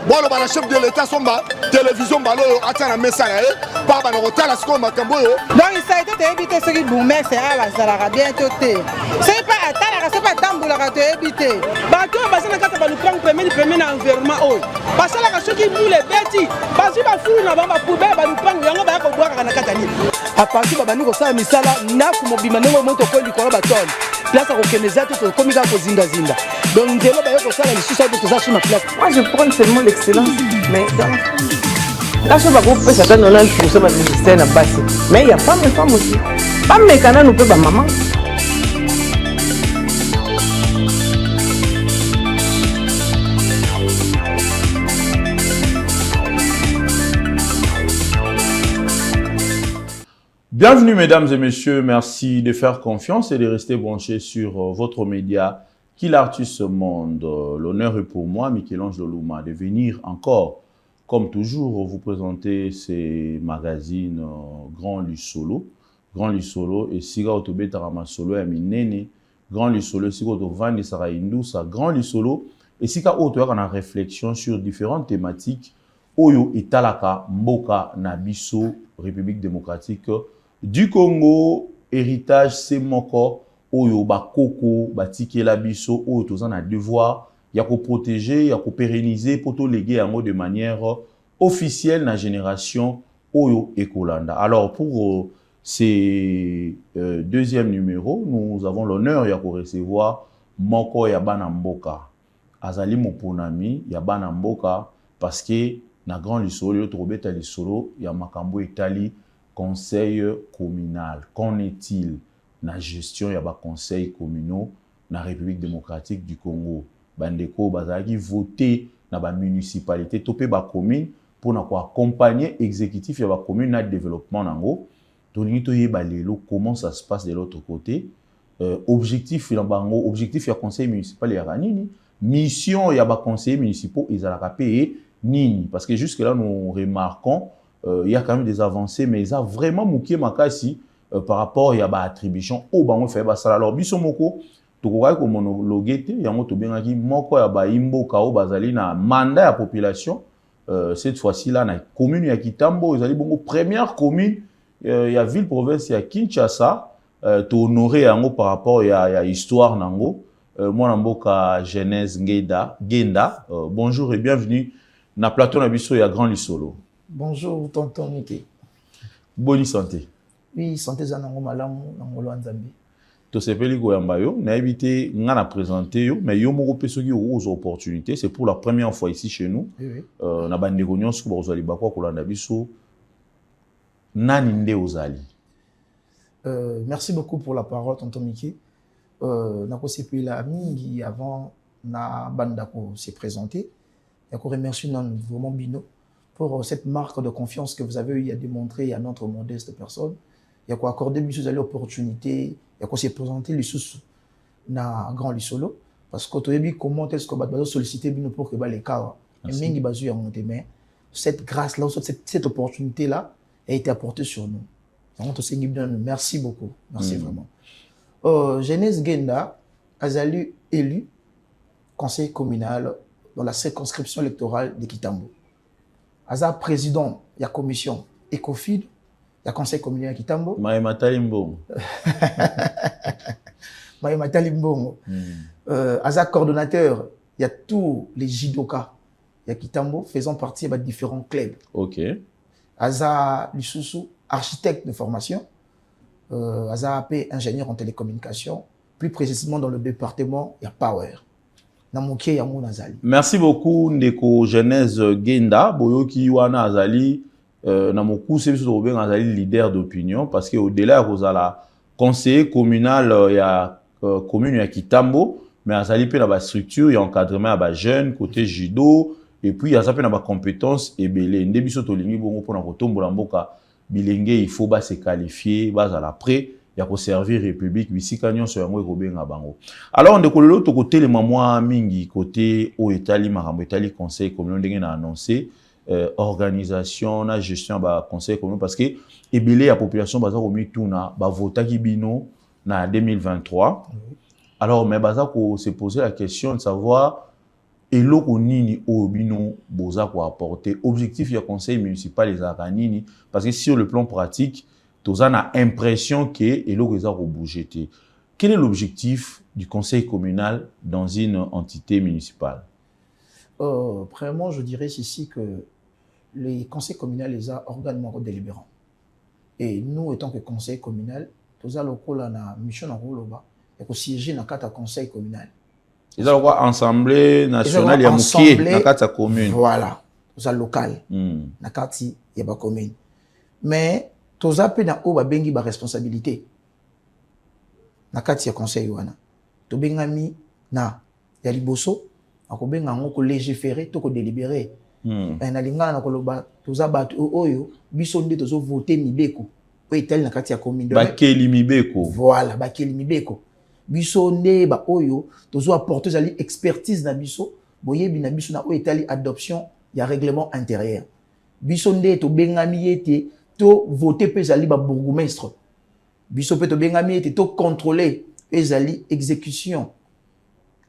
bon le chef de l'état somba télévision balo atana message par bana rotala skoma kamboyo donc ça a été évité ce qui boumer c'est à la sala bientôt c'est pas atala c'est pas tamboula ka éviter bato basana kata balupang premier na environnement oy basala ka soki boule beti basi ba fulu na ba poubelle balupang yango ba ko boaka na kata ni à partir de bani ko sa misala na ko mobima ngo moto ko likolo baton place ko keneza to komi ka ko zinda donc ndelo ba ko sala lisusu to za sur ma place. Moi je prends seulement l'excellence mais dans là je vais vous faire ça dans le pour ça va exister na base mais il y a pas mes femmes aussi pas mes canaux nous peut ba maman. Bienvenue mesdames et messieurs, merci de faire confiance et de rester branchés sur votre média Qu'il Artiste ce monde. L'honneur est pour moi, Michel-Ange Lolouma, de venir encore, comme toujours, vous présenter ces magazines Grand Lusolo. Grand Lusolo et Siga Otobe Tarama Solo et Minene. Grand Lusolo, Siga Otovan et Sarah Indousa. Grand Lusolo et Siga Otobe en réflexion sur différentes thématiques. Oyo et Talaka, Mboka, Nabiso, République démocratique du Congo, héritage Semoko, Oyo Bakoko, Batikela Biso, Oyo Tozan a devoir, Yako protéger, Yako pérenniser, pour tout léguer en mode de manière officielle dans la génération Oyo Ekolanda. Alors pour ces deuxième numéro, nous avons l'honneur Yako recevoir Moko Yabana Mboka. Azali Moponami, Yabana Mboka, parce que na Grand Lusolo, Trobeta Lusolo, Yamakambo Etali, conseil communal. Qu'en est-il na gestion y a ba conseil communaux na République démocratique du Congo? Bandeko bazaki voter na ba municipalité topé ba commune pour na quoi accompagner exécutif y a ba commune na développement nango. Toni to yeba lelo comment ça se passe de l'autre côté. Objectif ya bango, objectif ya conseil municipal ya nini? Mission ya ba conseillers municipaux ils ala payer nini? Parce que jusque là nous remarquons il y a quand même des avancées, mais ils ont vraiment mouqué makasi par rapport à la attribution au bango fait basala. Alors biso moko tokoka ko monologuete yango to bengaki moko ya ba imboka o bazali na mandat ya population cette fois-ci là na commune ya Kitambo ezali bongo première commune ya ville province ya Kinshasa to honorer yango par rapport ya histoire nango mwana mboka Genèse Genda bonjour et bienvenue na plateau na biso ya Grand Lusolo. Bonjour, tonton Mickey. Bonne santé. Oui, santé zanango malamu nangolo nzambe. To sepeli ko yamba yo, na éviter ngana présenter yo, mais yo moko pesoki aux opportunités, c'est pour la première fois ici chez nous. Oui. Na bande ko nyonso ko bazali bakwa kolanda biso. Nani nde ozali. Merci beaucoup pour la parole tonton Mickey. Na ko sepela mingi avant na banda ko se présenter. Ya ko remercier nan vraiment bino pour cette marque de confiance que vous avez eu à démontrer à notre modeste personne. Il y a quoi accorder l'opportunité, il y a quoi se présenter les sous na Grand Lusolo parce que tu as vu comment est-ce que va solliciter pour que les cas et mingi bazu ya monter mais cette grâce là cette opportunité là a été apportée sur nous. Donc merci beaucoup. Merci vraiment. Genèse Genda Azali élu conseil communal dans la circonscription électorale de Kitambo. Aza président de la commission ECOFID, il y a conseil communal à Kitambo. Maïma Talimbongo. Maïma Talimbongo. Aza coordonnateur, il y a tous les judokas il y a Kitambo faisant partie de différents clubs. Ok. Aza Lisusu, architecte de formation. Aza AP, ingénieur en télécommunication. Plus précisément dans le département, il y a Power. Merci beaucoup Ndeko Genèse Genda boyoki wana azali na moku c'est biso to benga azali leader d'opinion parce que au-delà kozala conseiller communal ya commune ya Kitambo mais azali pe na ba structure ya encadrement ya ba jeunes côté judo et puis azali pe na ba compétences ebele nde biso to lingi bongo pona kotombola mboka bilenge il faut ba se qualifier bazala prêt. Il y a servir République, Bisikanion sur un bango. Alors, on décolle to côté les mamois mingi, côté au Italie, Marambo Italie, conseil communal, a annoncé, organisation, la gestion, conseil communal, parce que, ebélé, la population, baza remis tout na, vota kibino, na 2023. Alors, mais baza ko se poser la question de savoir, et loko nini obino boza ko apporter objectif du conseil municipal les akanini parce que sur le plan pratique tous on a impression que et loko eza ko bouger. Quel est l'objectif du conseil communal dans une entité municipale? Premièrement, je dirais ici que les conseils communaux les a organement délibérants. Et nous, étant que conseil communal, tous allons la mission en rôle et que siéger dans le conseil communal. Ils ont quoi assemblée nationale, il y a moukié dans la commune. Voilà, tous allons local, dans la carte il y a pas commune. Mais tous allons dans haut bengi ba responsabilité. Na kati ya conseil wana to bengami na ya liboso akobenga ngoko légiférer to ko délibérer na lingana na koloba toza batu oyo biso nde tozo voter mibeko po etali na kati ya commune bakeli mibeko. Voilà, bakeli mibeko biso nde ba oyo tozo apporter zali expertise na biso boyebi na biso na oyo etali adoption ya règlement intérieur biso nde to bengami yete to voter pe zali ba bourgmestre biso pe to bengami ete to contrôler ezali exécution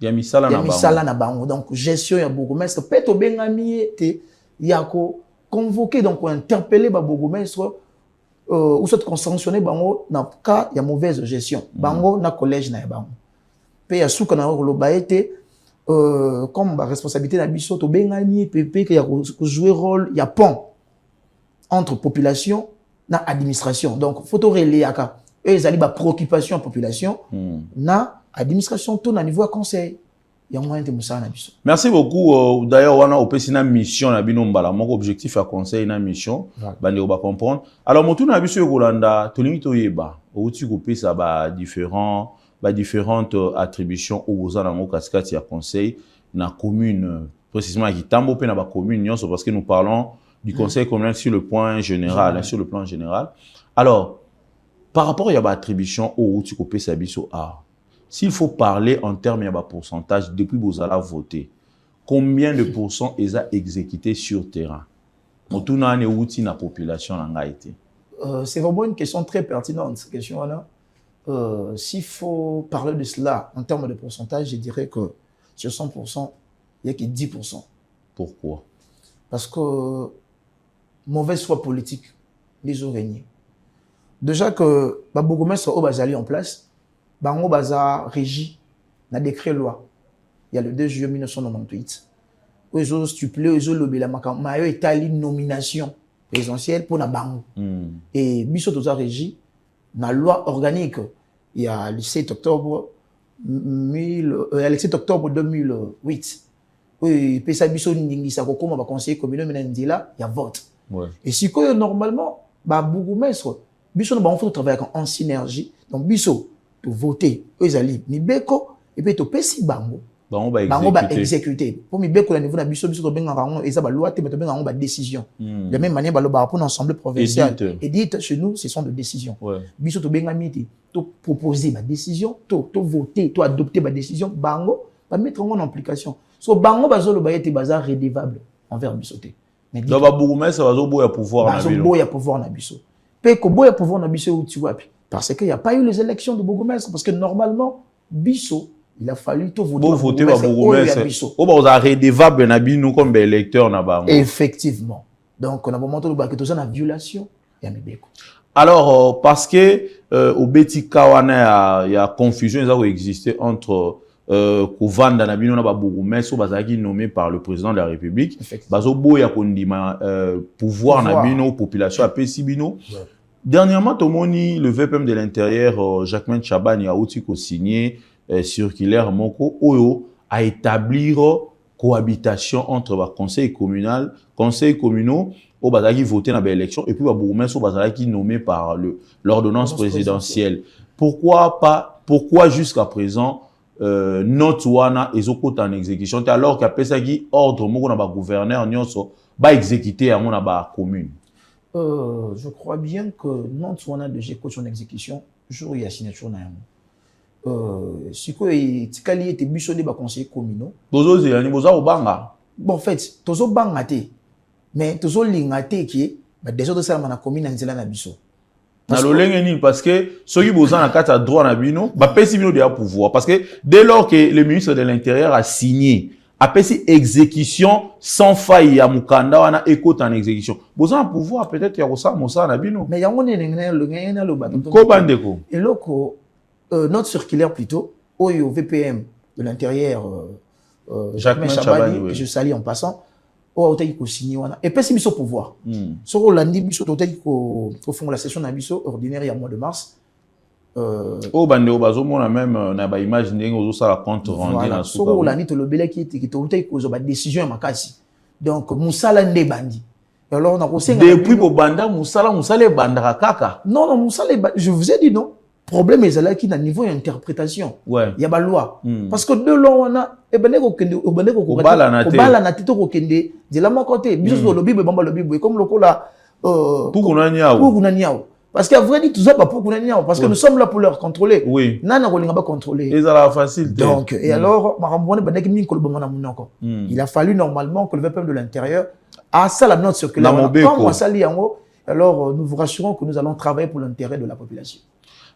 ya misala na bango donc gestion ya bourgmestre pe to bengami ete ya ko convoquer donc interpeller ba bourgmestre ou soit sanctionner bango na cas ya mauvaise gestion bango na collège na bango pe ya suka na ko loba ete comme ba responsabilité na biso to bengami pe ya ko jouer rôle ya pont entre population na administration donc faut to relayer aka et ils allaient ba préoccupation population na administration tout na niveau conseil il y a moyen de musa na biso. Merci beaucoup d'ailleurs on a opesi na mission na bino mbala moko objectif à conseil na mission bande ko ba comprendre alors motu na biso yokolanda tolingi toyeba outi ko pesa ba différentes attributions au boza na ngo kaskati ya conseil na commune précisément à Kitambo pe na ba commune nyonso parce que nous parlons du conseil communal sur le point général sur le plan général. Alors par rapport à l'attribution au Tikopé Sabiso A, s'il faut parler en termes de pourcentage depuis que vous allez voter, combien de pourcents ils ont exécuté sur terrain? La population a été. C'est vraiment une question très pertinente, cette question-là. S'il faut parler de cela en termes de pourcentage, je dirais que sur 100%, il n'y a que 10%. Pourquoi? Parce que mauvaise foi politique, les ont régné. Déjà que ba bourgmestre au bazali en place, bango baza régi na décret loi. Il y a le 2 juillet 1998. Où ils ont stipulé, ils ont lobé la mayo etali nomination présidentielle pour na bango. Et biso toza régi na loi organique. Il y a le 7 octobre 2008. Oui, pesa biso ndingisa ko koma ba conseiller communal menandila, il y a vote. Ouais. Et si que normalement ba bourgmestre biso na bango faut travailler en synergie donc biso to voter ezali mibeko et puis to pesi bango ba exécuter pour mibeko na niveau na biso to benga rango eza ba loi te mais to benga rango ba décision de même manière ba loba pour l'ensemble provincial édite chez nous ce sont des décisions biso to benga miti to proposer ba décision to voter to adopter ba décision bango ba mettre en application so bango bazolo ba ete baza redevable envers biso te mais donc ba bourgmestre bazo boya pouvoir na bilo boya pouvoir na biso pe ko boya pouvoir na biso uti wapi parce qu'il n'y a pas eu les élections de bourgmestre parce que normalement biso il a fallu tout voter ba bourgmestre o ba za redevable na bino comme électeur na bango effectivement donc on a montré le que tout ça na violation ya mibeko alors parce que au beti kawana il y a confusion ça exister entre Kovanda na bino na ba bourgmestre bazaki nommé par le président de la République bazo boya kondima pouvoir na bino population apesi bino. Dernièrement tomoni le VPM de l'intérieur Jacquemain Chabani a aussi signé circulaire moko oyo à établir cohabitation entre ba conseil communaux au bazaki voter na ba élection et puis ba bourgmestre bazaki nommé par l'ordonnance présidentielle. Pourquoi jusqu'à présent notre wana ezokota en exécution alors qu'il y a pesaki ordre moko na ba gouverneur nyonso ba exécuter en na ba commune? Je crois bien que notre wana de coach en exécution jour il y a signature na si quoi tikali était biso de ba conseiller communaux bozo zela ni boza obanga bon en fait tozo banga te mais tozo linga te ki ba déjà de ça na commune nzela na biso na lolenge nini parce que ceux qui boza na kata droit na bino ba pesi bino de pouvoir parce que dès lors que le ministre de l'Intérieur a signé après si exécution sans faille ya mukanda wana écoute en exécution vous avez un pouvoir peut-être ya kosa mosa na bino mais yango ne le lo bato ko bandeko et loko note circulaire plutôt au VPM de l'intérieur Jacques Chabani que je salue en passant au hôtel ko signé wana et puis si biso pouvoir so landi biso hôtel ko fond la session na biso ordinaire ya mois de mars au bandeko bazomona même na ba image ndenge ozo sala compte rendu na so landi to lobela ki hôtel ko zo ba décision makasi donc musala nde bandi alors on a conseillé depuis pour banda musala bandaka kaka non musala je vous ai dit non problème est là qui na niveau d'interprétation ouais il y a ba loi parce que de loi on a e beneko kende o beneko ko bala na tito ko kende de la mon côté biso le bible bamba le bible comme le kola pour kuna niao parce qu'à vrai dire tout ça pas pour kuna niao parce que nous sommes là pour leur contrôler oui nana ko linga ba contrôler et ça la facile donc et alors marambone beneki min ko bamba na munoko il a fallu normalement que le peuple de l'intérieur a ça la note circulaire comme on sali yango alors nous vous rassurons que nous allons travailler pour l'intérêt de la population.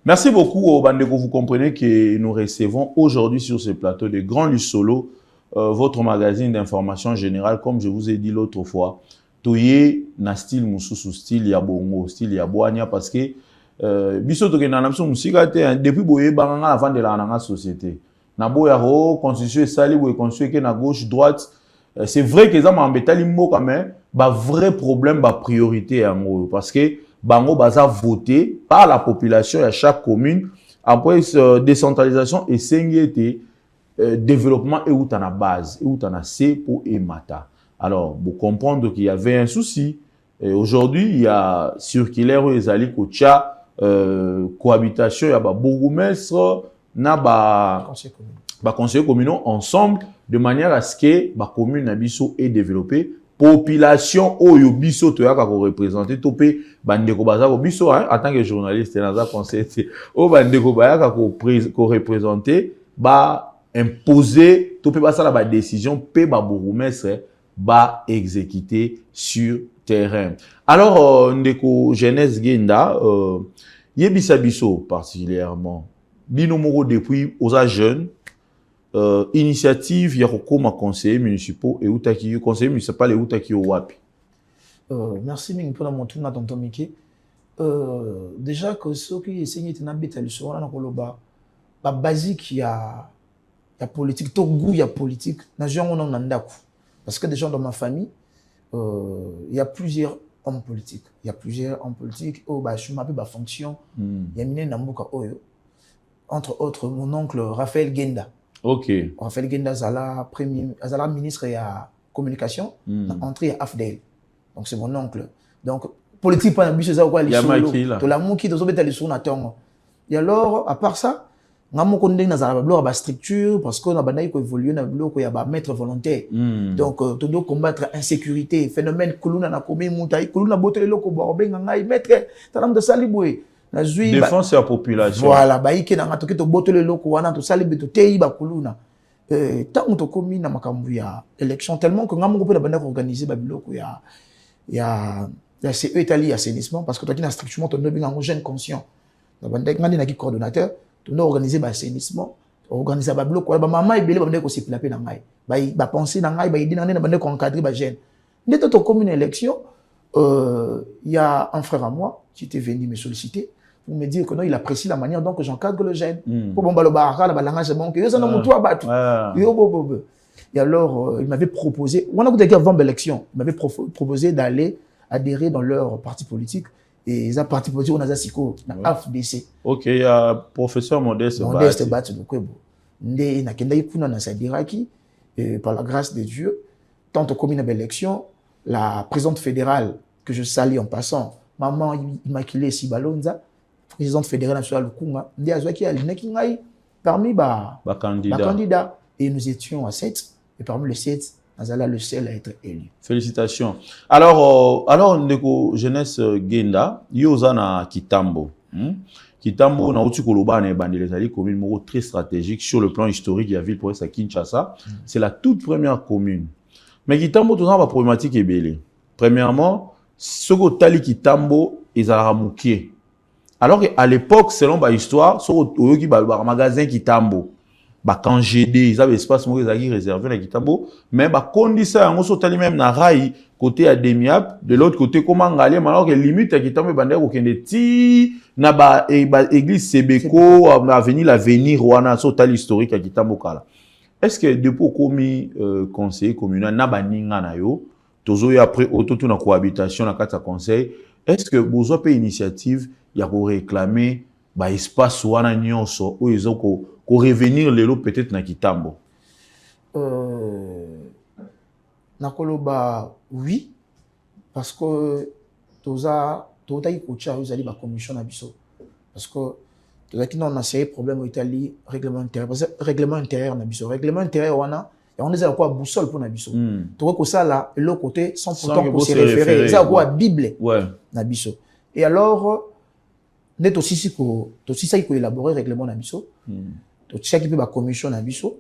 Merci beaucoup, Bandeko. Vous comprenez que nous recevons aujourd'hui sur ce plateau de Grand Lussolo, votre magazine d'information générale, comme je vous ai dit l'autre fois. Toye na style mususu, style yabongo, style yaboania, parce que biso toke na namso musika te depuis boye banganga avant de la société. Na boya ro constitution sali boye constitution ke na gauche droite. C'est vrai que ça m'embêta limbo quand même, ba vrai problème, ba priorité en parce que bango baza voté par la population à chaque commune après décentralisation et sengete développement et où t'en a base et où t'en a C pour emata. Alors vous comprendre qu'il y avait un souci et aujourd'hui il y a circulaire ezali kocha cohabitation il y a ba bourgmestre na ba conseiller communaux ensemble de manière à ce que ba commune na biso est développée. Population oyo biso to yaka ko représenter topé bandeko baza ko biso en tant que journaliste naza conseiller o bandeko bayaka ko représenter ba imposer topé ba sala ba décision pe ba bourgmestre ba exécuter sur terrain. Alors ndeko Jeunesse Genda yebisa biso particulièrement bino moko depuis aux jeunes initiative ya kokoma conseillers municipaux et utaki conseiller municipal et utaki wapi. Merci mingi pour mon tour na tonton Mickey. Déjà que ceux qui essaient de n'habiter le soir na koloba ba basique ya politique to goût ya politique na jongo na ndaku parce que déjà dans ma famille il y a plusieurs hommes politiques. Il y a plusieurs hommes politiques oh ba je m'appelle ba fonction ya mine na mboka oyo entre autres mon oncle Raphaël Genda. Ok. Raphaël Genda Zala, Zala ministre et à communication, entré à AFDEL. Donc c'est mon oncle. Donc politique pas n'abuse ça quoi les solo. To la mouki to sobeta les solo na tongo. Et alors à part ça, ngamo konde na Zala bloc ba structure parce que na banayi ko évoluer na bloc ko ya ba maître volontaire. Donc to do combattre insécurité, phénomène kuluna na komi mutai kuluna botele loko ba obenga ngai maître talam de saliboué. Défense de la population. Voilà, baïke na ngatoke to botole loko wana to salibe to tei ba kuluna. Tant to komi na makambu ya élection tellement que ngamu ko pe banda organiser ba biloko ya CE Italie assainissement parce que toi qui na strictement to nobi ngango jeune conscient. Na banda ngandi na ki coordonnateur to no organiser ba assainissement, organiser ba biloko ba mama ebele ba banda ko se plaper na ngai. Ba penser na ngai ba idi na banda ko encadrer ba jeune. Ndé to komi na élection il y a un frère à moi qui était venu me solliciter pour me dire que non, il apprécie la manière dont j'encadre le jeune. Pour bon le baraka, la langage bon que ça non toi battu. Et alors il m'avait proposé, on a dit avant l'élection, il m'avait proposé d'aller adhérer dans leur parti politique et ça parti politique on a Zasiko, na AFDC. OK, il y a professeur Modeste Bat de Kwebo. Ndé na kenda ikuna na Sadiraki et par la grâce de Dieu, tant au commune d'élection, la présidente fédérale que je salue en passant, maman Immaculée Sibalonza, présidente fédérale nationale Kunga, ndé azwaki alinaki ngai parmi ba candidats et nous étions à 7 et parmi les 7 Nazala le seul à être élu. Félicitations. Alors ndeko Jeunesse Genda yoza na Kitambo. Kitambo na uti koloba na bandele zali commune moko très stratégique sur le plan historique ya ville province à Kinshasa. C'est la toute première commune. Mais Kitambo tout ça va problématique ebele. Premièrement, soko tali Kitambo ezala mukie. Alors qu'à l'époque, selon ma histoire, sur le magasin Kitambo, quand GD, ils avaient espace réservé à Kitambo, mais condition yango sotali même na rai côté à Demiap, de l'autre côté comment aller alors que limite à Kitambo bandé ko kende ti na église Sebeko avenir l'avenir wana sotali historique à Kitambo kala. Est-ce que depuis komi conseiller communal na baninga na yo tozo ya après auto na cohabitation na kata conseil, est-ce que vous avez une initiative ya ko réclamer ba espace wana nyonso o ezoko ko revenir lelo peut-être na Kitambo? Nakoloba oui, parce que toza yi kocha uzali ba commission na biso, parce que toza ki na série problème au Italie règlement intérieur na biso, règlement intérieur wana et on est à quoi boussole pour na biso to ko ça là l'autre côté sans pourtant qu'on se référer ça quoi bible na biso. Et alors net aussi si ko to si ça il faut élaborer règlement na biso to chaque qui peut ba commission na biso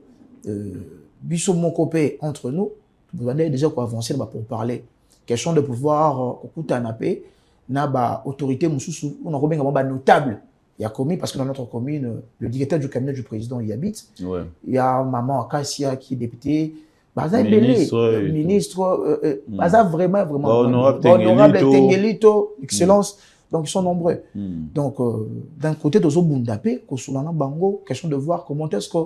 biso mon copé entre nous vous allez déjà quoi avancer pour parler question de pouvoir okutanapé na ba autorité mususu on a combien ba notable il y a commis parce que dans notre commune le directeur du cabinet du président y habite. Il y a maman Akassia qui est députée, baza ministre baza vraiment honorable Tengelito, excellence. Donc ils sont nombreux. Donc d'un côté de Zobundapé, Kosulana Bango, question de voir comment est-ce que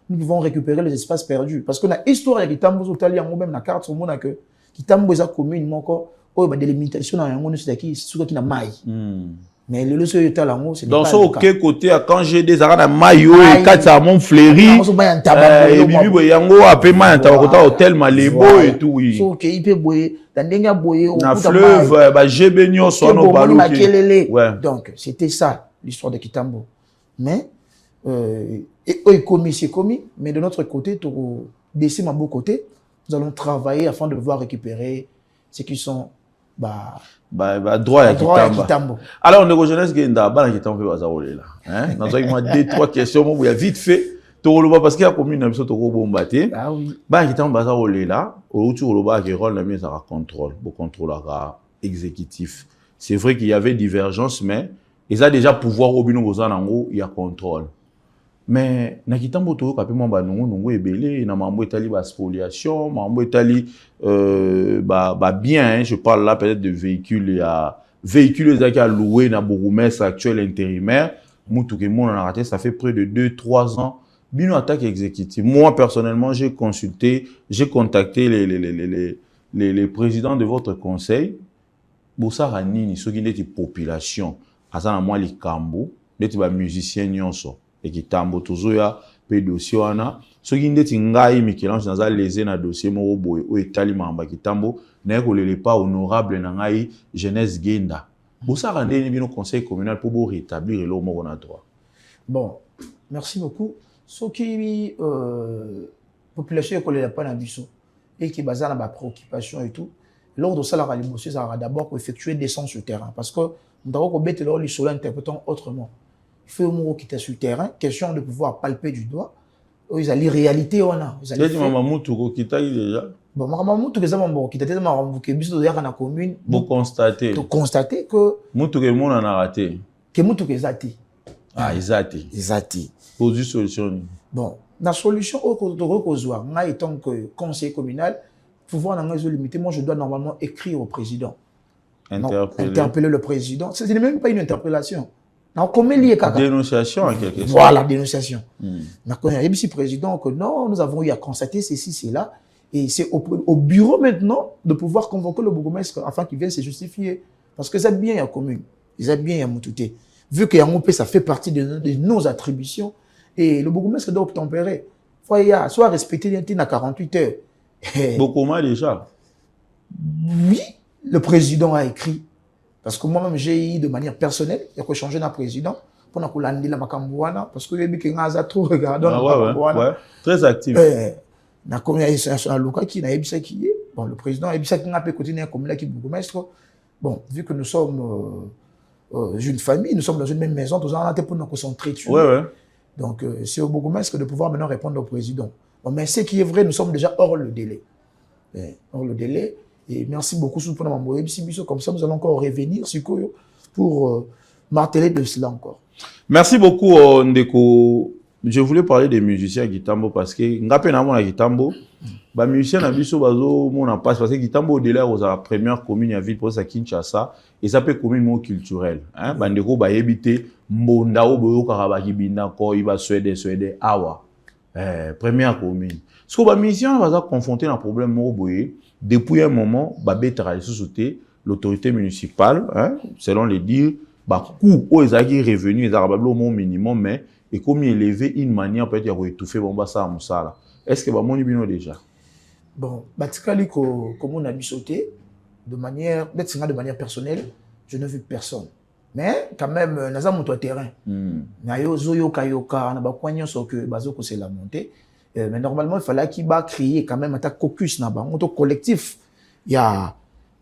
nous pouvons récupérer les espaces perdus. Parce que la histoire de Kitambo Zotali, même la carte, on a que Kitambo est commune, encore, oh, des limitations dans un monde qui n'a maille. Mais le leçon est là, c'est dans ce quel côté, quand j'ai des arana maillot et quatre amont fleuri, et bibi yango après ma tabakota hôtel malebo et tout oui. So que il peut boyer, dans denga boyer au fleuve, bah j'ai bénio sono balou. Donc c'était ça l'histoire de Kitambo. Mais et commis c'est commis, mais de notre côté, pour baisser ma beau côté, nous allons travailler afin de pouvoir récupérer ce qui sont droit à Kitambo. Alors, on est jeunesse qui est dans la Kitambo, on va là. Hein? Dans un deux, trois questions, on va vite fait. Parce qu'il y a comme une émission de bombarder. Ah oui. Kitambo, on va là. Au retour, on va avoir la mise à contrôle, au contrôle exécutif. C'est vrai qu'il y avait divergence, mais ils ont déjà pouvoir au bino il y a contrôle. Mais na Kitambo to ka pema ba nungu ebele na mambo etali ba spoliation mambo etali bien hein, je parle là peut-être de véhicules qui a loué na bourgmestre actuel intérimaire mutu ke mon a raté ça fait près de 2-3 ans bino attaque exécutive. Moi personnellement j'ai contacté les présidents de votre conseil bosara nini soki ndeti population azana moi likambo ndeti ba musicien nyonso et Kitambo tozoya pe dossier wana soki ndeti ngai Michel-Ange naza lésé na dossier moko boye o etali mamba Kitambo na ko lele pas honorable na ngai jeunesse genda bosaka ndeni bino conseil communal pour rétablir le moko na droit. Bon, merci beaucoup. Soki population ko lele pas na biso et qui basana ba préoccupation et tout lors de ça la ralimotion ça va d'abord effectuer descente sur terrain parce que nous devons ko bête lors les solo interprétant autrement. Il faut au qui était sur le terrain, question de pouvoir palper du doigt. Ils allaient réalité on a. Ils allaient maman Moutou qui t'a déjà. Bon maman Moutou que ça maman qui t'a déjà maman qui biso de la commune. Vous constatez. Tu constater que Moutou que mon en a raté. Que Moutou que zati. Ah zati. Zati. Pour une solution. Bon, la solution au reposoir, moi étant que conseiller communal, pouvoir dans les limité, moi je dois normalement écrire au président. Interpeller le président. Ce n'est même pas une interpellation. Dénonciation en quelque sorte. Voilà, dénonciation. Il y a ici président que non, nous avons eu à constater ceci, cela. Et c'est au bureau maintenant de pouvoir convoquer le bourgmestre afin qu'il vienne se justifier. Parce que c'est bien la commune. C'est bien la Moutouté. Vu que Yamopé, ça fait partie de nos attributions. Et le bourgmestre doit obtempérer. Soit respecté dans 48 heures. Beaucoup mal déjà. Oui, le président a écrit. Parce que moi-même, j'ai eu de manière personnelle, il y a changer de président pour nous lancer la Macambouana, parce que j'ai trop regardé très actif. Na communication à Luka qui n'a pas qui est. Bon, le président a dit n'a pas continué comme là qui bourgmestre. Bon, vu que nous sommes une famille, nous sommes dans une même maison, tous en pour nous concentrer dessus. Donc, c'est au bourgmestre de pouvoir maintenant répondre au président. Bon, mais ce qui est vrai, nous sommes déjà hors le délai. Hors le délai. Et merci beaucoup pour nous. Comme ça, nous allons encore revenir pour marteler de cela encore. Merci beaucoup, Ndeko Je voulais parler des musiciens à Kitambo parce que ngape na mona Kitambo, ba musiciens na biso bazo mona passe parce que Kitambo au-delà aux la première commune à ville pour sa Kinshasa et ça peut commune mot culturel hein bandeko ba yebité mbonda o boyo karaba kibinda ko iba Suède awa première commune. Ce que ba musiciens va confronter un problème mo boye depuis un moment ba betra sous-sauter l'autorité municipale hein selon les dires ba coût aux ezaki revenu les arabablo au minimum mais et comme il élevé une manière peut-être à étouffer bon ça à Moussala. Est-ce que mon bino déjà? Bon, batikali comme on a sauté de manière personnelle, je ne veux personne. Mais quand même naza mon terrain. Na yo zoyo kayoka na ba kwanyo so que bazoko c'est la montée. Mais normalement il fallait qu'il va créer quand même un caucus na ba auto collectif. Il y a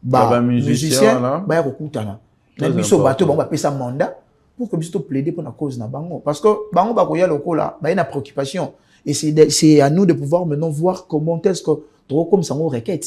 ba musicien ba yakutana. Na biso bato ba pesa mandat pour que biso plaider pour la cause na bango parce que bango ba koya lokola ba une préoccupation et c'est à nous de pouvoir maintenant voir comment est-ce que trop comme ça on requête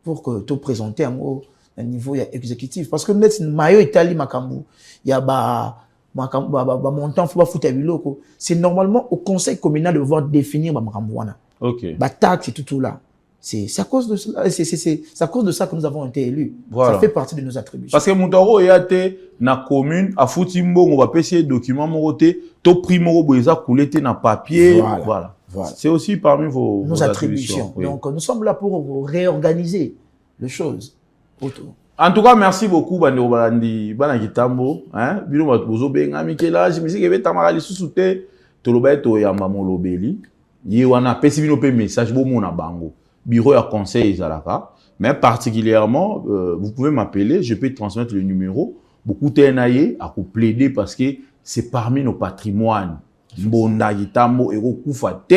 pour que tout présenter un niveau exécutif parce que net mayo Italie makambu il y a ba montant faut pas foutre biloko c'est normalement au conseil communal de pouvoir définir ba makambu wana OK ba taxe tout là c'est à cause de cela c'est à cause de ça que nous avons été élus voilà. Ça fait partie de nos attributions parce que Moutaro yate na commune a fouti mbongo ba pesier document moroté to primo boeza couleté na papier voilà. C'est aussi parmi vos attributions. Oui. Donc nous sommes là pour réorganiser les choses autour. En tout cas, merci beaucoup Bando Balandi Bana Kitambo hein bino bozo benga mikelage musique ebe tamara lisusuté to lobeto ya mamolobeli yi wana pesi bino pe message bo mona bango bureau à conseil Zalaka mais particulièrement vous pouvez m'appeler je peux transmettre le numéro beaucoup tenaye à vous plaider parce que c'est parmi nos patrimoines mbonda Kitambo et okufa te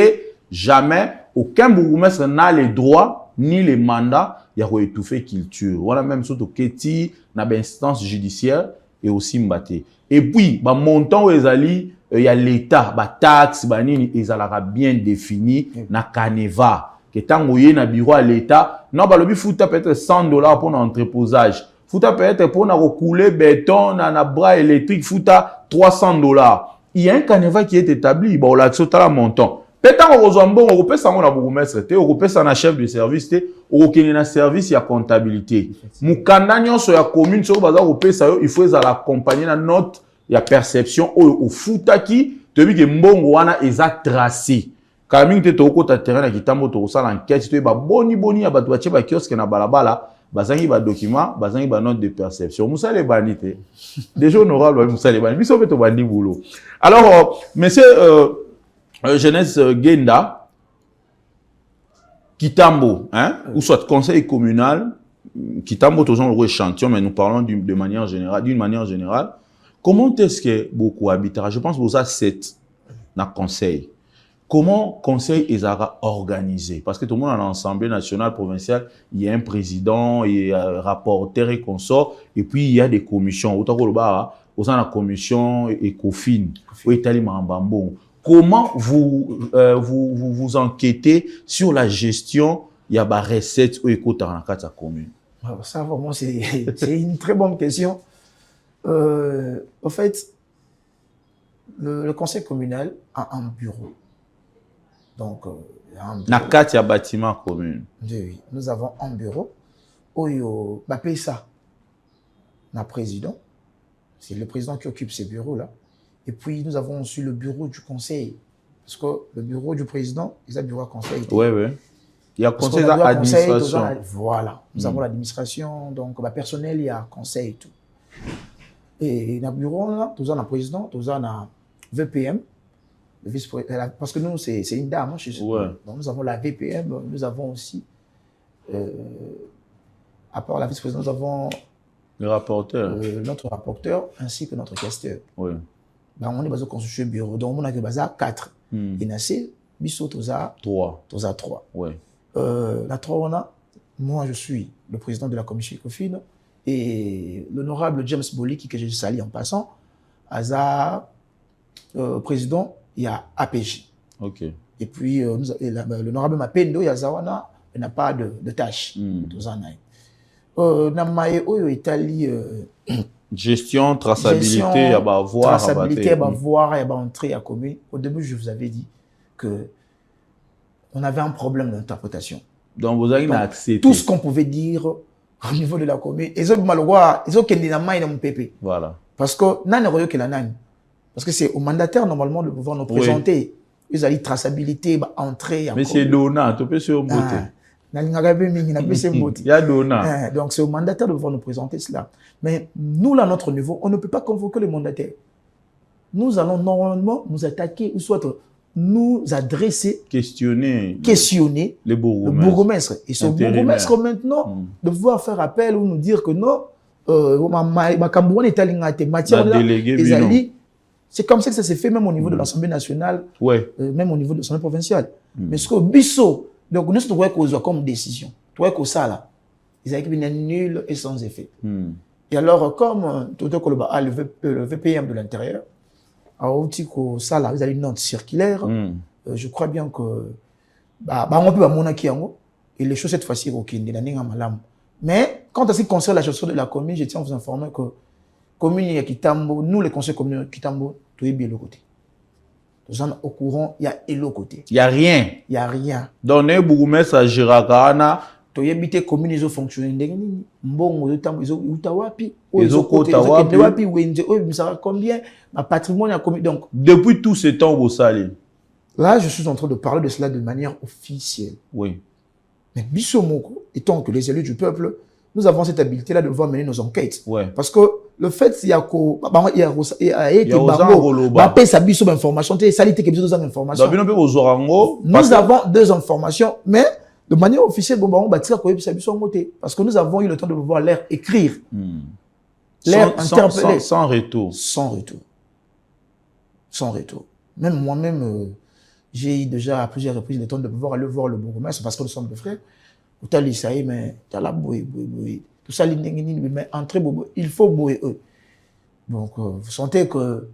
jamais aucun bourgmestre n'a les droits ni les mandats ya ko étouffer culture voilà même surtout keti na instance judiciaire et aussi mbaté et puis ba montant ezali il y a l'état ba taxe ba nini ezalaka bien défini na caneva que tango yé na bureau à l'état non ba lobi futa peut-être $100 pour l'entreposage futa peut-être pour na couler béton na bras électrique futa $300 il y a un caneva qui est établi ba la tsotala montant peut-être on reçoit bon on peut ça on a beaucoup mettre on peut ça na chef de service on kene na service ya comptabilité mukanda nyonso ya commune so baza ko pesa yo il faut ça l'accompagner na note ya perception au futa ki te bi ke mbongo wana eza tracé Kaming te toko ta terrain na Kitambo to sala enquête to ba boni ya bato ba tsheba kiosque na balabala bazangi ba document bazangi ba note de perception musa le banité déjà honorable musa le bani biso beto bandi boulot alors monsieur jeunesse Genda Kitambo hein ou soit conseil communal Kitambo toujours le échantillon mais nous parlons d'une manière générale comment est-ce que beaucoup habitera je pense vous a 7 na conseil. Comment conseil est organisé? Parce que tout le monde à l'Assemblée nationale, provinciale, il y a un président, il y a un rapporteur et consort, et puis il y a des commissions. Autant que le bar, au sein de la commission ECOFIN, au Italie Mambambo. Comment vous enquêtez sur la gestion, il y a des recettes au Éco-Taranaka de sa commune? Ça, vraiment, c'est une très bonne question. En fait, le conseil communal a un bureau. Donc, il y a bâtiment commune. Oui, nous avons un bureau. Oyo, paye ça. Le président. C'est le président qui occupe ces bureaux-là. Et puis, nous avons aussi le bureau du conseil. Parce que le bureau du président, il y a le bureau à conseil. Oui, oui. Il y a conseil d'administration. Voilà. Nous avons l'administration. Donc, le personnel, il y a conseil et tout. Et dans le bureau, là, nous avons le président, nous avons le VPM. Parce que nous, c'est une dame. Hein, ouais. Donc, nous avons la VPM, nous avons aussi, à part la vice-présidente, nous avons le rapporteur. Notre rapporteur ainsi que notre questeur. Oui. Ben, on est basé sur le bureau. Donc, on a 4. Et Nassé, Bissot, tu as 3. Tu as 3. Oui. La 3, on a, moi, je suis le président de la commission ECOFIN et l'honorable James Boliki, que je salue en passant, Aza, président. Il y a APJ. Ok. Et puis, l'honorable Mapendo, il y a Zawana, il n'a pas de tâche. Dans Italie, Gestion, traçabilité, il y a voir. Traçabilité, il y a voir, il y a entrer à commune. Au début, je vous avais dit que on avait un problème d'interprétation. Donc, vous avez accepté. Tout ce qu'on pouvait dire au niveau de la commune, ils ont malheureusement, ils ont qu'un main dans mon pépé. Voilà. Parce que parce que c'est au mandataire normalement de pouvoir nous présenter. Ils ont dit traçabilité, entrée. Mais c'est Dona, tu peux sur beauté. Il y a Dona. Donc c'est au mandataire de pouvoir nous présenter cela. Mais nous, là, à notre niveau, on ne peut pas convoquer le mandataire. Nous allons normalement nous attaquer, ou soit nous adresser, questionner le bourgmestre. Et ce bourgmestre maintenant, de pouvoir faire appel ou nous dire que non, c'est comme ça que ça s'est fait même au niveau de l'Assemblée nationale, même au niveau de l'Assemblée provinciale. Mais ce que Bisso, donc nous devons qu'on comme décision, ça là, ils avaient nul et sans effet. Et alors comme tout le VPM de l'intérieur, ça là, ils avaient une note circulaire. Je crois bien que on peut monarquie et les choses cette fois-ci mais quand on concerne la gestion de la commune, je tiens à vous informer que commune Kitambo, nous les conseils communaux Kitambo, tout est bien le côté. Nous sommes au courant, il y a le côté. Il y a rien. Il y a rien. Donc les bourgmestres à Girakana, to yebite commune ils ont fonctionné ndengeni mbongo yotambo ils ont utawapi wapi wenze ça combien ma patrimoine a combien donc depuis tout ce temps au salé. Là je suis en train de parler de cela de manière officielle. Oui. Mais Bissomoko étant que les élus du peuple nous avons cette habilité là de pouvoir mener nos enquêtes. Ouais. Parce que le fait il y a ko il y a information nous avons deux informations mais de manière officielle, parce que nous avons eu le temps de pouvoir leur écrire, leur interpeller. Sans retour. Sans retour. Sans retour. Même moi-même, j'ai eu déjà à plusieurs reprises le temps de pouvoir aller voir le bourgmestre parce que nous sommes deux frères. Mais tout ça, mais entrer, il faut bouer eux. Donc, vous sentez que.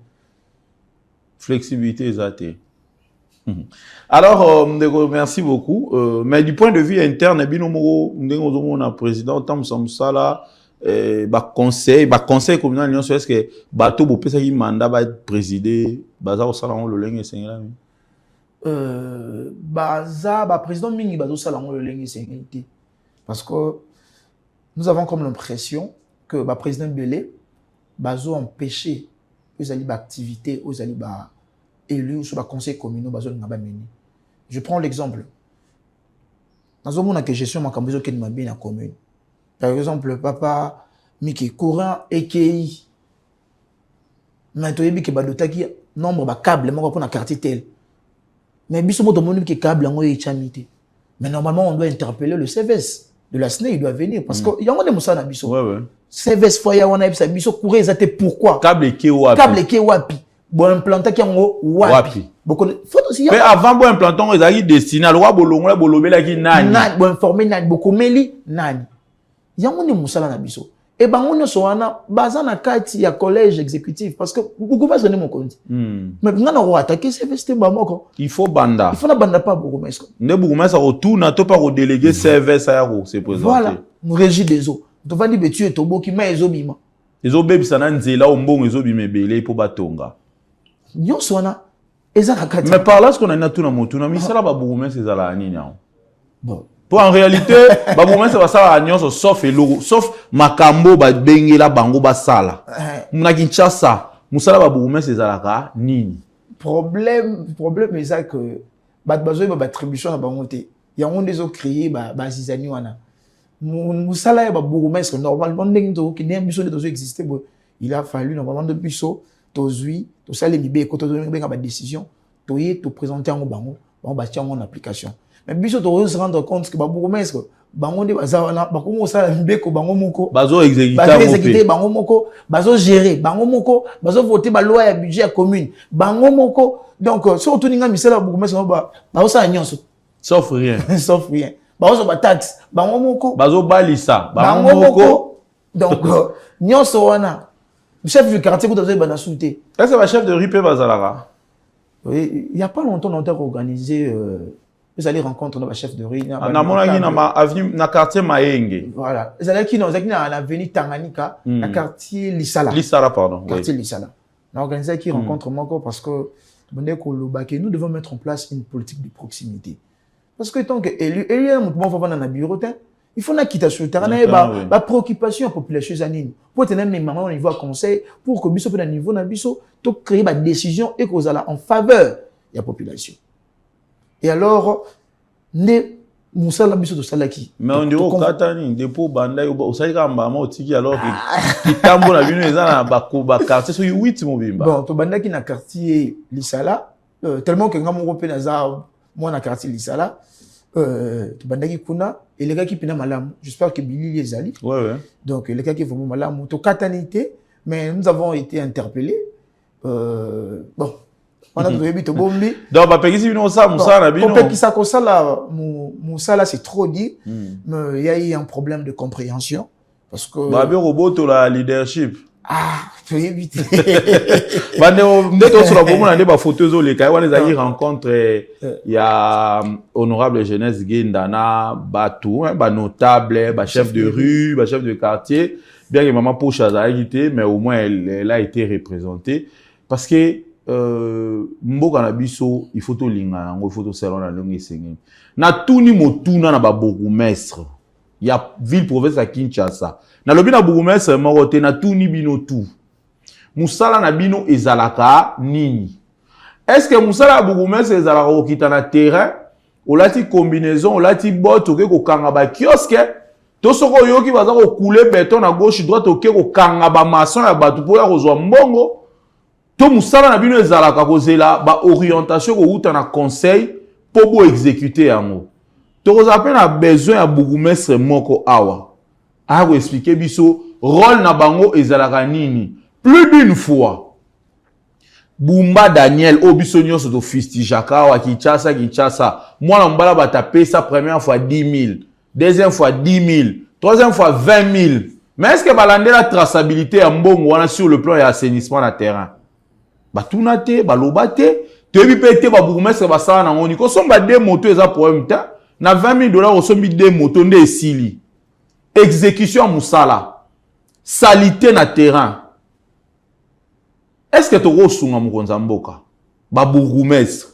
Flexibilité exatée. Alors, merci beaucoup. Mais du point de vue interne, on a président Tam Samsala, conseil communal, est-ce que bateau pour qui mandat va être présidé, baza au salon le lingue sengla. Baza président mingi baza au salon le lingue sengla. Parce que nous avons comme l'impression que président Belé bazo empêché aux ali activité aux ali élu sur le conseil communal. Je prends l'exemple. Dans un monde que gestion ma cambiso qui m'a bien la commune. Par exemple, papa Miki courant EKI. Maintenant il que badota qui nombre ba câble mon pour na quartier tel. Mais biso moto mon qui câble en est chamité. Mais normalement on doit interpeller le CVS de la SNE, il doit venir parce que il y a des moussa na biso. Ouais. CVS foya on a biso courir exacté pourquoi? Câble qui wapi. Bon implanté qui en wapi. Mais avant bon implanté on est destiné à loi bolongola bolobela qui nani. Bon informer nani bokomeli nani. Yango ni musala na biso. Et bangono soana baza na kati ya collège exécutif parce que beaucoup pas donner mon compte. Mais ngana ro attaquer CVST bamoko. Il faut banda. Il faut na banda pas bourgmestre. Ne bourgmestre retourne to pas au délégué CVS à ro c'est présenté. Voilà, nous régie des eaux. To va dire betu et tobo ki ma ezobima. Ezobebi sana nzela ombongo ezobima belé pour batonga. Nyonso wana eza na kati. Mais par là ce qu'on a na tout na motuna misala ba bourgmestre ezala nini na. Bon. Pour en réalité, ba bourgmestre ba sala nyonso sauf eloko, sauf makambo ba bengela bango ba sala. Muna Kinshasa, musala ba bourgmestre ezalaka nini? Problème est ça que bazo ba attribution na bango te. Ya on des créé ba zizani wana. Musala ba bourgmestre normalement ndenge ki ne biso de exister, il a fallu normalement de biso tozui to sala libe ko to benga ba décision to y to présenter en bango ba tia en application. Mais biso to se rendre compte que ba bourgmestre bango de bazana ba ko sala libe ko bango moko bazo exécuter bango moko bazo gérer bango moko bazo voter ba loi ya budget ya commune bango moko donc surtout ninga misela bourgmestre ba sala nyonso sauf rien bazo ba taxe bango moko bazo balisa bango moko donc nyonso wana chef du quartier vous avez bana souté. Est-ce que le chef de RIP Bazalara? Oui, il y a pas longtemps on a organisé Vous allez rencontrer le chef de rue. Na quartier Maenge. Voilà. Vous allez dans l'avenue Tanganyika, la quartier Lissala. Lissala, pardon. Quartier Lissala. On a organisé qui rencontre encore parce que nous devons mettre en place une politique de proximité. Parce que tant qu'élu, il y a un bureau, il faut quitter sur le terrain, la préoccupation de la population. Pour tenir mes mamans au niveau conseil, pour que nous soyons au niveau de créer des décisions et qu'on en faveur de la population. Et alors, Moussala biso to salaki. Mais on dirait au Katani, dépôt Bandai, au Salika Mbama, au Tiki, alors qu'il tambour la vinu, na bakuba quartier, so 8 mobimba. Bon, to Bandai qui na quartier Lissala, tellement que Ngamon Rope Nazar, moi na quartier Lissala, to Bandai qui kuna, et les gars qui pina malam, j'espère que Billy les ali. Ouais. Donc, les gars qui vont malam, to Katanité, mais nous avons été interpellés. Bon. On a trouvé bito bombi. Donc, bah, peki si bino ça, Moussa na bino. Peki ça comme ça là, Moussa là c'est trop dit. Mais il y a eu un problème de compréhension parce que. Bah bien robot to la leadership. Ah, faut éviter. Bah ne sur la bombe on a des photos les cas on les a eu rencontre il y a honorable jeunesse Gendana, Batou, bah notable, bah chef de rue, bah chef de quartier. Bien que maman Pocha a été, mais au moins elle a été représentée parce que mboka na biso il faut to linga il faut to salon na longue sengi na tuni motuna na ba bourgmestre ya ville province à Kinshasa na lobi na bourgmestre moko na tuni bino tout musala na bino ezalaka nini est-ce que musala bourgmestre ezalaka okita na terrain olati combinaison olati bot oke ko kanga ba kiosque to soko yoki baza ko couler béton na gauche droite oke ko kanga ba maçon ya batu po ya kozwa mbongo. To musala na bino ezalaka kozela ba orientation ko uta na conseil pour bo exécuter yango. To kozapena na besoin ya bourgmestre moko awa. A ko expliquer biso rôle na bango ezalaka nini. Plus d'une fois. Bumba Daniel obiso nyonso to fistijaka wa Kinshasa. Moi na mbala bataper sa première fois 10 000, deuxième fois 10 000, troisième fois 20 000. Mais est-ce que balande la traçabilité ya mbongo wana sur le plan ya assainissement na terrain? Batunate, balobate, tebi pete ba bourgmestre ba sala na ngoni ko somba deux motos eza problème ta na $20 000 ko sombi deux motos nde esili. Exécution musala. Salité na terrain. Est-ce que toko sunga mukonza mboka? Ba bourgmestre.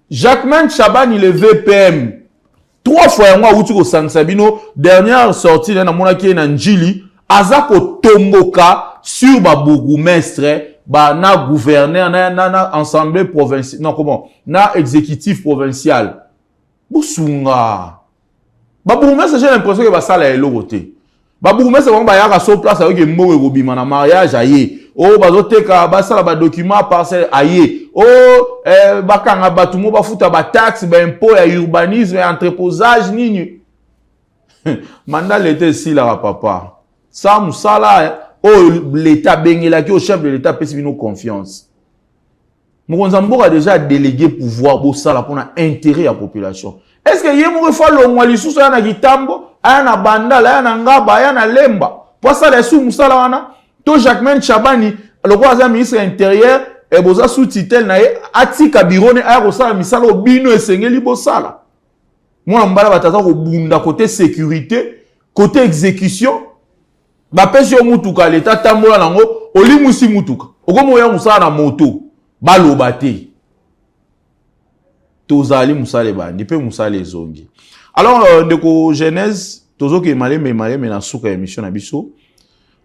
Jacquemain Chaban il est VPM. 3 fois yango uti ko sangisa bino dernière sortie na mona ki na njili azako tomboka sur ba bourgmestre. Bah, na gouverneur, na assemblée provinciale, non, comment, na exécutif provincial. Boussunga. Bah, bourgmestre, j'ai l'impression que bah, ça, là, est l'autre. Bah, bourgmestre, on va y avoir sur place avec un mot et robima, na mariage, aïe. Oh, bah, zoteka, bah, ça, là, bah, document, parcelle, aïe. Oh, bah, quand, bah, tout le monde, bah, foutre, bah, taxe, bah, impôt, urbanisme, entreposage, nini. Mandat l'été, si, là, papa. Ça, moussa, là, oh, l'État bengela qui au chef de l'État pèse nos confiance. Mokonzambo a déjà délégué pouvoir pour ça pour intérêt à la population. Est-ce que yé mo fa lo ngwali susu ya na kitambo, aya na bandala, aya na ngaba, aya na lemba. Pour ça les sous musala wana, to Jacquemain Chabani, le roi ministre intérieur et boza sous titel na ye atika birone aya ko sala misala obino esengeli bo sala. Moi mbala batata ko bunda côté sécurité, côté exécution. Ba pesi yo mutuka l'État tambola nango olimusi mutuka okomo ya musala na moto baloba te tozali musale bandi pe musale zongi. Alors ndeko Genèse tozoke malé na suka émission na biso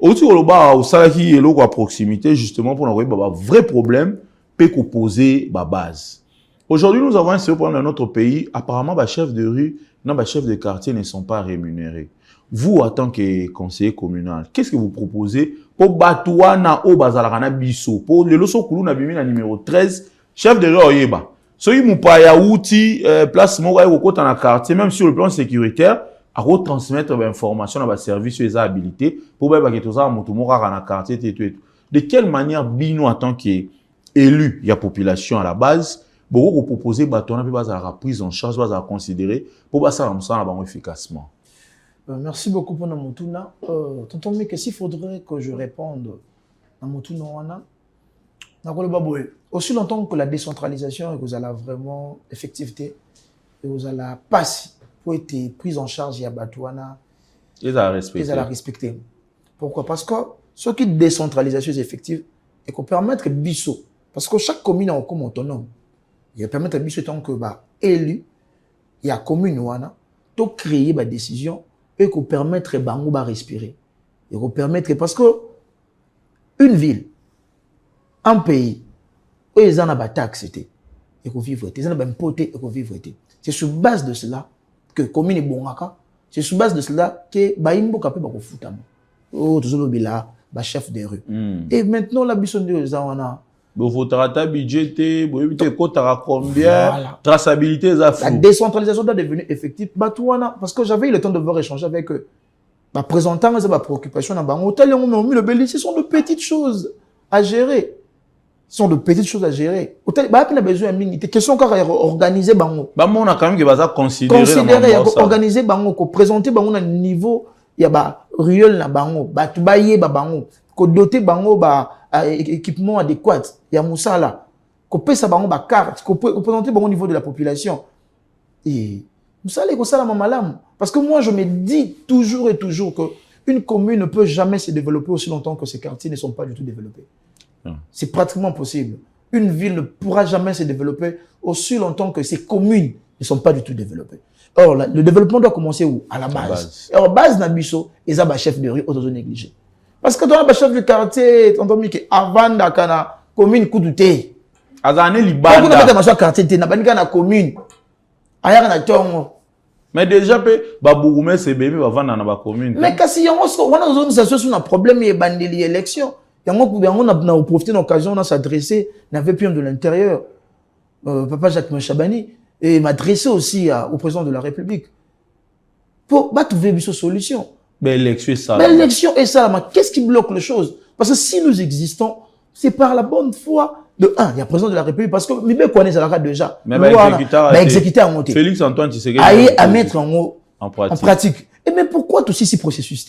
outi koloba osalaki eloko à proximité justement pour na ba vrai problème pe ko poser ba base. Aujourd'hui nous avons un seul problème dans notre pays, apparemment ba chef de rue, non ba chef de quartier ne sont pas rémunérés. Vous, en tant que conseiller communal, qu'est-ce que vous proposez pour Batouana au Bazalakana Bisso, pour le Loso Koulouna Bimina numéro 13, chef de rue Oyeba. So, il m'a ya outil, place Moga au dans la quartier, même sur le plan sécuritaire, à retransmettre l'information dans le service sur les habilités, pour que tout ça, Moutoumora dans la quartier, et tout. De quelle manière, Bino, en tant qu'élu, il y a population à la base, beaucoup proposer Batouana, puis Bazalaka prise en charge, Bazalaka considérer, pour que ça, efficacement. Merci beaucoup pour Namotuna. Tonton Mike, s'il faudrait que je réponde à Namotuna, aussi longtemps que la décentralisation et que vous avez vraiment effectivité, et vous allez passer pour être prise en charge et abattoana. Ils ont respecté. Ils ont respecté. Pourquoi? Parce que ce qui est décentralisation effective et qu'on permettre biso. Parce que chaque commune est comme autonome. Il permettre biso tant que élu, il y a commune wana, de créer des décisions et qu'on permettre bango de respirer. Et qu'on permettre parce que une ville, un pays, où ils ont des taxes et qu'on vivre, ils ont des impôts et qu'on vivre. C'est sur base de cela que commune est bon. C'est sur base de cela que baimbo capable de foutre. Oh, toujours le chef de rue. Et maintenant la biso de zawana. Vous avez budget, vous avez combien, traçabilité, la décentralisation doit devenir effective. Parce que j'avais eu le temps de voir échanger avec eux. Présentant les préoccupations dans le Béli, ce sont de petites choses à gérer. Ce sont de petites choses à gérer. Hôtel, il a besoin d'une question qu'on a organisé. On a quand même considérer, organiser, présenter un niveau, il y a ruelle na bango, batubaye bango, ko doter bango équipement adéquat, il y a moussala, ko pesa bango ba carte, ko présenter bango au niveau de la population. Et moussala ko sala mamalam parce que moi je me dis toujours et toujours que une commune ne peut jamais se développer aussi longtemps que ses quartiers ne sont pas du tout développés. C'est pratiquement possible. Une ville ne pourra jamais se développer aussi longtemps que ses communes ne sont pas du tout développées. Or, le développement doit commencer où? À la base. Or, base Nabiso, ils ont un chef de rue, auto négligé. Parce que dans le chef du quartier, on dit que avant la commune Koudouté, Azane Libanda. Quand on a un quartier, on a une commune. Mais déjà, Babougoumé, c'est bébé, avant dans la commune. Mais si on a un problème, il y a une élection. On a profité de l'occasion, on a s'adressé, on avait pu de l'intérieur, Papa Jacques Chabani, et m'adresser aussi au président de la République pour trouver une solution. Mais l'élection est ça. Mais l'élection est ça. Mais qu'est-ce qui bloque les choses? Parce que si nous existons, c'est par la bonne foi de il y a le président de la République, parce que Mibé connaît ça déjà. Mais exécuter en monté. Félix Antoine Tshisekedi à mettre en pratique. Et mais pourquoi tout ce processus?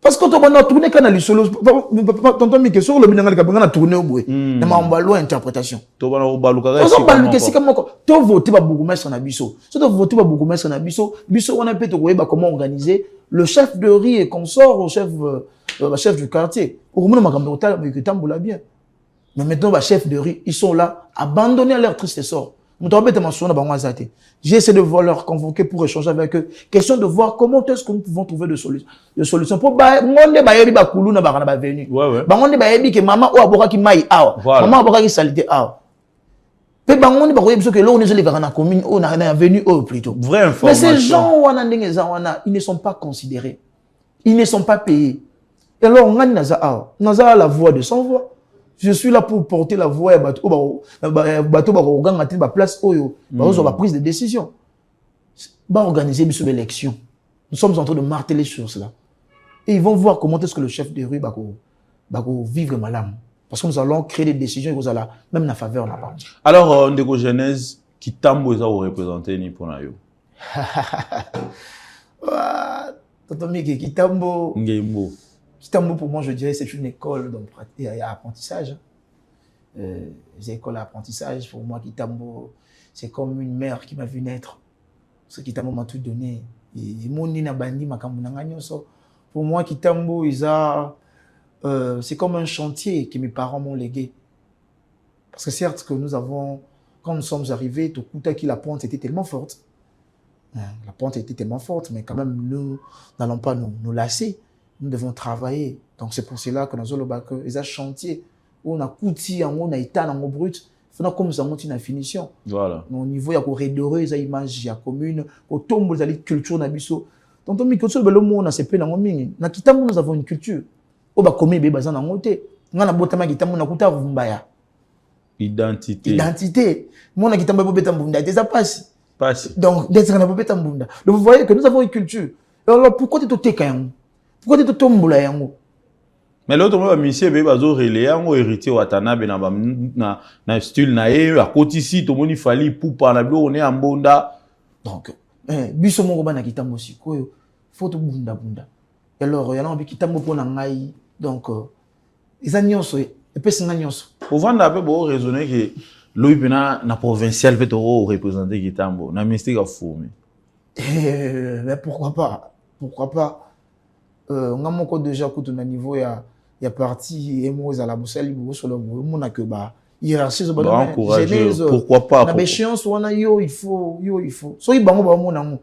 Parce que tu as tourné quand on a solo, tonton Miké sur le binangal on a tourné au bout. On a emballé interprétation. Tu as voté pour Bougoumès en abisso. Tu as voté pour Bougoumès en abisso. Bisso on a peut te comment organiser le chef de riz et consort au chef du quartier. Au moins on m'a bien. Mais maintenant le chef de riz ils sont là abandonnés à leur triste sort. J'ai essayé de leur convoquer pour échanger avec eux. Question de voir comment est-ce que nous pouvons trouver des solutions. Pour maman ou abora qui maille maman abora qui salité pe bangondi ba koyebso que là on est les na commune on a venu plutôt. Vraie information. Mais ces gens ils ne sont pas considérés. Ils ne sont pas payés. Et alors on a la voix de sans voix. Je suis là pour porter la voix bateau la place oyo la prise de décision. Organiser une élection. Nous sommes en train de marteler sur cela. Et ils vont voir comment est-ce que le chef de rue va vivre malam. Parce que nous allons créer des décisions et vous allez même la faveur là-bas. Alors, Ndeko Genèse, qui tambo vous représenter ni pour nayo? Kitambo. Kitambo, pour moi, je dirais c'est une école d'apprentissage. Les écoles d'apprentissage, pour moi, Kitambo, c'est comme une mère qui m'a vu naître. Ce Kitambo m'a tout donné. Et mon nina bandi pour moi, Kitambo, c'est comme un chantier que mes parents m'ont légué. Parce que certes, que nous avons, quand nous sommes arrivés, tout coup, la pente était tellement forte. La pente était tellement forte, mais quand même, nous n'allons pas nous lasser. Nous devons travailler. Donc c'est pour cela que nous avons un chantier où on a couti, on a état dans brut. Il faut comme ça monter une finition. Voilà. Au niveau il y a redorer les images, il y a commune, au tombe les culture na biso. Donc on culture le monde c'est peu dans mingi. Na Kitambo nous avons une culture. Au ba commune be bazan na ngote. Ngana botama Kitambo na kuta vumbaya. Identité. Mon na Kitambo bo beta mbunda, ça passe. Donc d'être na bo beta mbunda. Donc vous voyez que nous avons une culture. Alors pourquoi tu te tekayango? Pourquoi tu te tombes là? Mais l'autre moment, monsieur Bebazo relais, on hérité Watanabe na style na à côté ici, tout le monde fallait pour parler, on est en bonda. Donc, biso mongo bana Kitambo si koyo, faut tout bunda. Alors, il y a un Kitambo pour nangai, donc, ils ont nyonso, et puis c'est nyonso. Au vent d'après, bon raisonner que Lui na provincial peut représenter Kitambo na mystique à fou mais pourquoi pas on a mon code déjà coûte na niveau ya parti et moi à la boussole sur le mon a que ba hiérarchie so ba pourquoi pas na échéance on a il faut so ibango ba mon amu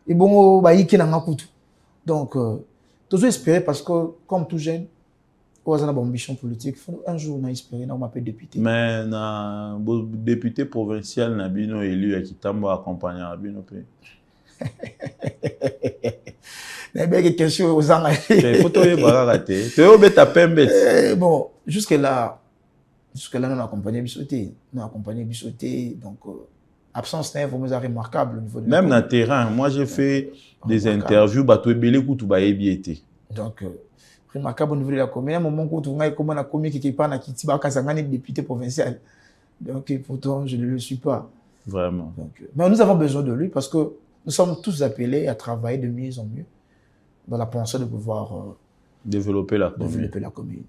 ibongo ba yiki na ngakutu donc toujours espérer parce que comme tout jeune on a une ambition politique un jour on a espéré on m'appelle député mais na député provincial na bino élu à Kitambo accompagné à bino pe mais bien question aux gens photo e baraté to beta pembe bon jusque là nous accompagné bisoté donc absence n'est vraiment remarquable au niveau de même dans terrain moi j'ai fait des interviews bato ebele kutu ba ebiété donc remarquable au niveau de la commune à un moment où on a comment la commune qui pas na kiti ba kasangani député provincial donc pourtant je ne le suis pas vraiment donc mais nous avons besoin de lui parce que nous sommes tous appelés à travailler de mieux en mieux dans la pensée de pouvoir développer la commune.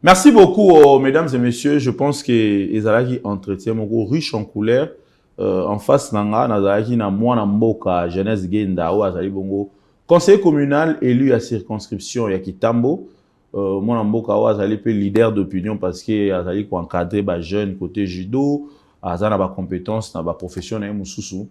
Merci beaucoup, mesdames et messieurs. Je pense que Ezalaki entretient mon riche en couleurs. En face, Nanga, Nazalaki, na mwana mboka, jeunesse Genda, ou Azali Bongo, conseiller communal élu à circonscription Yakitambo. Mwana mboka, ou Azali pe leader d'opinion parce que Azali ko encadrer ba jeune côté judo, Azana ba compétence, na ba profession na mususu.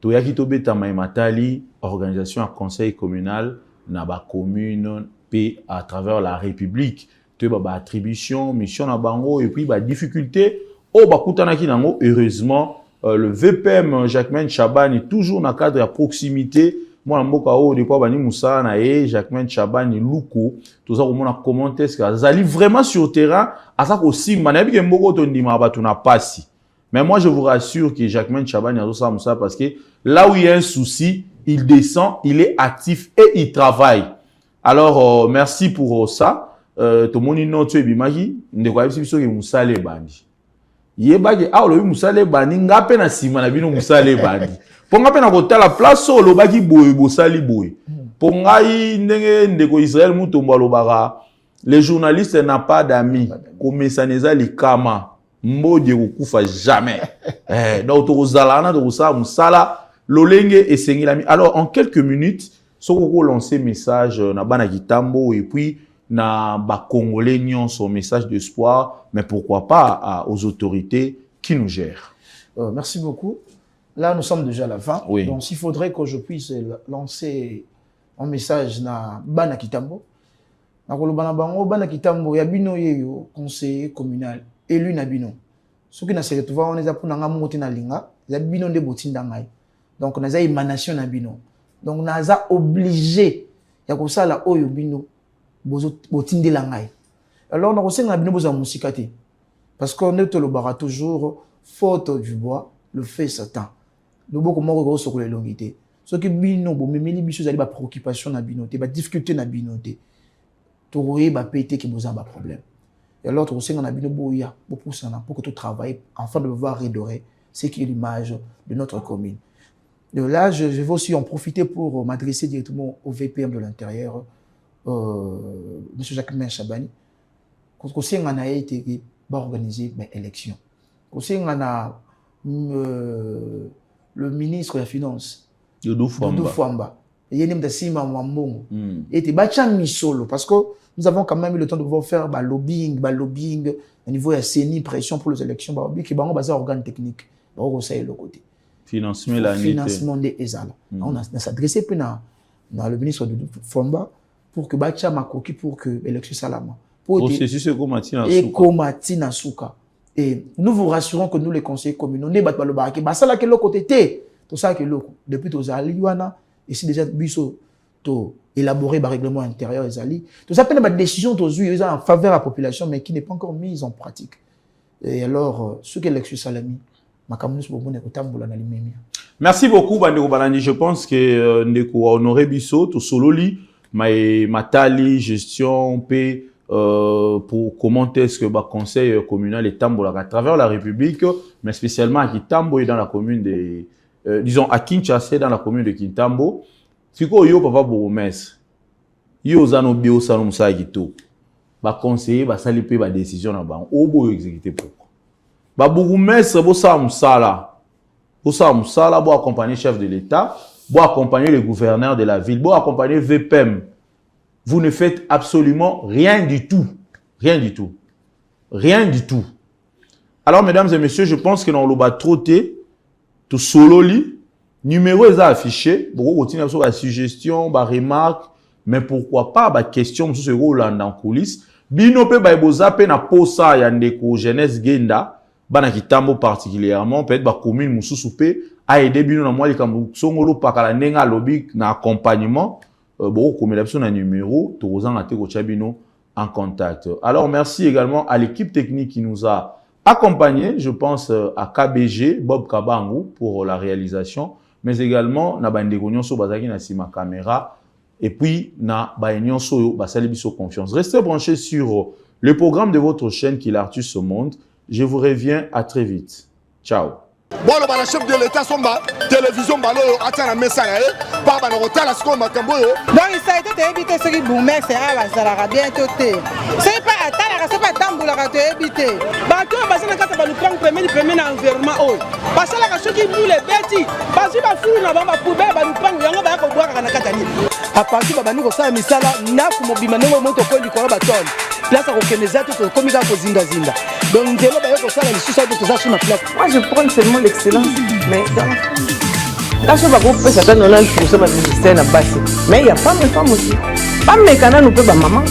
Toyaki tobeta matali organisation à conseil communal na ba commune p à travers la République te ba attribution mission na bango et puis ba difficulté o ba kutanaki nango heureusement le VPM Jacquemain Chabani toujours na cadre à proximité moi mboka o de quoi bani Moussa na e Jacquemain Chabani Luko tout ça comment commenter ce que zali vraiment sur terrain à ça aussi manabi ke mboko to ndima ba tuna pasi. Mais moi, je vous rassure que Jacquemain Chabani a tout ça parce que là où il y a un souci, il descend, il est actif et il travaille. Alors, merci pour ça. Tout le monde est tu es bimagi, ne croyez pas que Moussa le bandi. Yebagi, ah, le Moussa le bandi, ngape na sima na bino Moussa le bandi. Pour ngape na kota la place au lobaki boy bosali boy. Pour ngai ndeko Israël mutomba lobara. Les journalistes n'ont pas d'amis. Comme ça n'est pas les kama. Mbodi okufa jamais. Donc tozalana toza musala lolenge et sengilami. Alors en quelques minutes, soko lancer message na bana Kitambo et puis na ba congolais son message d'espoir, mais pourquoi pas aux autorités qui nous gèrent. Merci beaucoup. Là nous sommes déjà à la fin. Oui. Donc s'il faudrait que je puisse lancer un message na bana Kitambo. Na kolobana bango bana Kitambo ya bino yeyo conseiller communal élu na bino. Ce qui n'a se retrouvé on est pour nanga moti na linga, ya bino nde botinda ngai. Donc naza émanation na bino. Donc naza obligé ya ko sala oyo bino bozo botindela ngai. Alors na ko senga bino boza musikati. Parce qu'on est le bara toujours faute du bois, le fait Satan. Nous beaucoup moko ko so ko le longité. Ce qui bino bo memeli biso zali ba préoccupation na bino te, ba difficulté na bino te. Toye ba pété ki boza ba problème. Et alors, on sait qu'on a bien pour que tout travaille, afin de pouvoir redorer ce qui est l'image de notre commune. Et là, je vais aussi en profiter pour m'adresser directement au VPM de l'Intérieur, M. Jacquemain Chabani. On sait qu'on a été organisé l'élection. On sait qu'on a le ministre de la Finance, Doudou Fouamba. Et il y a des Sima Mwambongo. Et il y a des solo parce que nous avons quand même eu le temps de pouvoir faire lobbying au niveau de la CENI, pression pour les élections, qui est un organe technique. Le côté. Financement des ESAL. On a s'adressé dans le ministre de Fomba pour que Bacha Makoki pour que l'élection Salama. Processus et Komatina Souka. Et nous vous rassurons que nous, les conseillers communaux, nous ne battons pas le barrage. Ça là que l'autre côté, tout ça que l'autre. Depuis tous les Aliwana, ici déjà, Bisso, élaborer le règlement intérieur des alliés. Tout ça, c'est une décision en faveur de la population, mais qui n'est pas encore mise en pratique. Et alors, ce que l'élection Salami, merci beaucoup, Bandeko Balandi. Je pense que Ndeko Honoré Bisso, tout sololi, matali, gestion, paix, pour comment est-ce que le conseil communal est tambola à travers la République, mais spécialement à Kitambo et dans la commune de, disons, à Kinshasa, dans la commune de Kintambo. Siko yo papa bourgmestre yo zano bio sano musagito ba conseiller ba saliper ba décision na ba obo exécuter pourquoi ba bourgmestre bo sa musala. Bo sa musala bo accompagner chef de l'État, bo accompagner le gouverneur de la ville, bo accompagner VPM. Vous ne faites absolument rien du tout. Rien du tout. Rien du tout. Alors, mesdames et messieurs, je pense que dans le bas trotté, tout solo li, numéro est affiché, beaucoup continuent sur la suggestion, la remarque, mais pourquoi pas, la question sur ce rôle en coulisses. Bino pe ba bozape na posa ya ndeko jeunesse genda, bana kitambo particulièrement, peut-être ba commune mususu pe a aidé bino na moi likambo songolo pakala nenga lobby na accompagnement, beaucoup comme l'option na numéro, tozanga te ko chabino en contact. Alors, merci également à l'équipe technique qui nous a accompagnés. Je pense à KBG, Bob Kabangu pour la réalisation, mais également na bandeko nyonso bazaki na sima caméra et puis na ba nyonso basali biso confiance. Restez branchés sur le programme de votre chaîne qui l'Artus ce monde. Je vous reviens à très vite. Ciao. Bon, le chef de l'État, son télévision, attend un message. Papa, on retard la seconde, donc il s'agit d'éviter ce qui boumet, c'est à bientôt. C'est pas attendre, c'est pas tamboula de éviter. bato oyo baza na kati ya balupango pemeni na environnement oyo basalaka soki mule beti bazwi bafulu na bango bapoubele balupango yango baya kobwakaka na kati ya nini apartir babandi kosala misala naku mobima ndenge moto okoyi likolo batone place akokende eza te tokomi kaka kozindazinda donc nzelo baye kosala lisusu ato toza su na place. Moi je prends seulement l'excellence, mais dans ce bagou peut s'attendre 90% de ministère na base, mais il y a pas mes femmes aussi. Pas mes canaux nous peut ba maman.